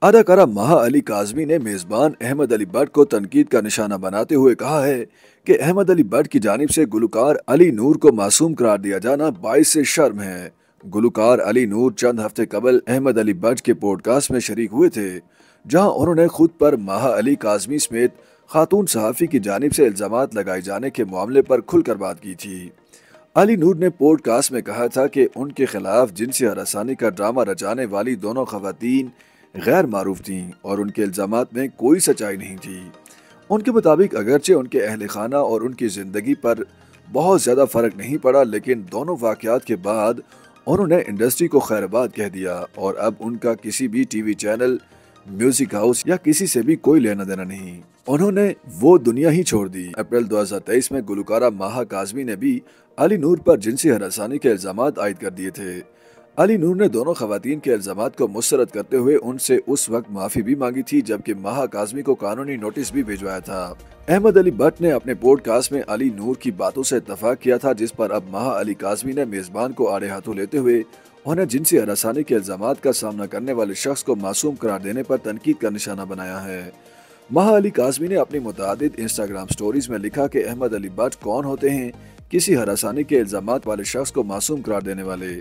अदाकारा महा अली काज़मी ने मेज़बान अहमद अली भट्ट को तनकीद का निशाना बनाते हुए कहा है कि अहमद अली भट्ट की जानिब से गुलकार अली नूर को मासूम करार दिया जाना बाइस से शर्म है। गुलकार अली नूर चंद हफ्ते कबल अहमद अली भट्ट के पॉडकास्ट में शरीक हुए थे, जहां उन्होंने खुद पर महा अली काज़मी समेत खातून सहाफ़ी की जानिब से इल्ज़ामात लगाए जाने के मामले पर खुलकर बात की थी। अली नूर ने पॉडकास्ट में कहा था कि उनके खिलाफ जिनसी हरासानी का ड्रामा रचाने वाली दोनों खवातीन गैर मारूफ थीं और उनके इल्ज़ामात में कोई सच्चाई नहीं थी। उनके मुताबिक अगरचे उनके अहल खाना और उनकी ज़िंदगी पर बहुत ज़्यादा फ़र्क नहीं पड़ा, लेकिन दोनों वाक़यात के बाद उन्होंने इंडस्ट्री को खैरबाद कह दिया और अब उनका किसी भी टीवी चैनल, म्यूजिक हाउस या किसी से भी कोई लेना देना नहीं। उन्होंने वो दुनिया ही छोड़ दी। अप्रैल 2023 में गुलकारा महा काज़मी ने भी अली नूर पर जिनसी हरासानी के इल्ज़ामात आयद कर दिए थे। अली नूर ने दोनों खवातीन के इल्ज़ामात को मुस्तरद करते हुए उनसे उस वक्त माफ़ी भी मांगी थी जबकि महा काज़मी को कानूनी नोटिस भी भिजवाया था। अहमद अली भट्ट ने अपने पॉडकास्ट में अली नूर की बातों से इत्तफाक किया था, जिस पर अब महा अली काज़मी ने मेज़बान को आड़े हाथों लेते हुए उन्हें जिनसी हरासानी के इल्ज़ामात का सामना करने वाले शख्स को मासूम करार देने पर तनकीद का निशाना बनाया है। महा अली काज़मी ने अपनी मुतादिद इंस्टाग्राम स्टोरीज में लिखा कि अहमद अली भट्ट कौन होते हैं किसी हरासानी के इल्ज़ामात वाले शख्स को मासूम करार देने वाले।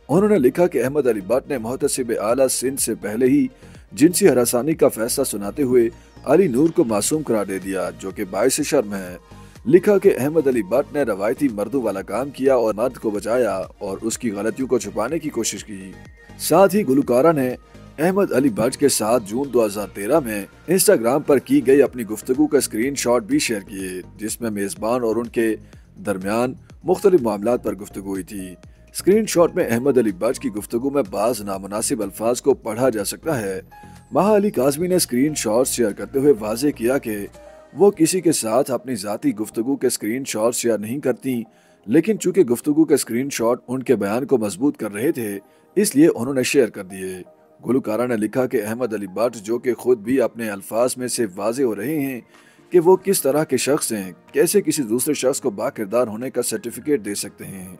उन्होंने लिखा कि अहमद अली भट्ट ने मुहतसिब आला सिंध से पहले ही जिनसी हरासानी का फैसला सुनाते हुए अली नूर को मासूम करार दे दिया, जो कि बाइस शर्म है। लिखा कि अहमद अली भट्ट ने रवायती मर्दों वाला काम किया और मर्द को बचाया और उसकी गलतियों को छुपाने की कोशिश की। साथ ही गुलकारा ने अहमद अली भट्ट के साथ जून 2013 में इंस्टाग्राम पर की गई अपनी गुफ्तगू का स्क्रीनशॉट भी शेयर किए, जिसमें मेज़बान और उनके दरमियान मुख्तलिफ मामलात पर गुफ्तगू हुई थी। स्क्रीनशॉट में अहमद अली भट्ट की गुफ्तगू में बाज नामुनासिब अल्फाज को पढ़ा जा सकता है। महा अली काज़मी ने स्क्रीनशॉट शेयर करते हुए वाज़ेह किया कि वो किसी के साथ अपनी ज़ाती गुफ्तगू के स्क्रीनशॉट शेयर नहीं करती, लेकिन चूंकि गुफ्तगू के स्क्रीनशॉट उनके बयान को मजबूत कर रहे थे, इसलिए उन्होंने शेयर कर दिए। गुलकारा ने लिखा कि अहमद अली भट्ट, जो कि खुद भी अपने अल्फाज में से वाज़ेह हो रहे हैं कि वो किस तरह के शख्स हैं, कैसे किसी दूसरे शख्स को बाकिरदार होने का सर्टिफिकेट दे सकते हैं।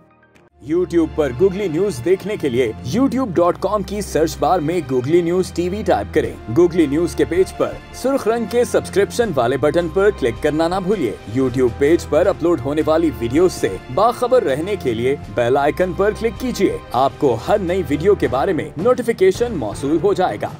YouTube पर गूगली न्यूज देखने के लिए youtube.com की सर्च बार में गूगली न्यूज टीवी टाइप करें। गूगली न्यूज के पेज पर सुर्ख रंग के सब्सक्रिप्शन वाले बटन पर क्लिक करना ना भूलिए। YouTube पेज पर अपलोड होने वाली वीडियोस से बाखबर रहने के लिए बेल आइकन पर क्लिक कीजिए। आपको हर नई वीडियो के बारे में नोटिफिकेशन मौसूल हो जाएगा।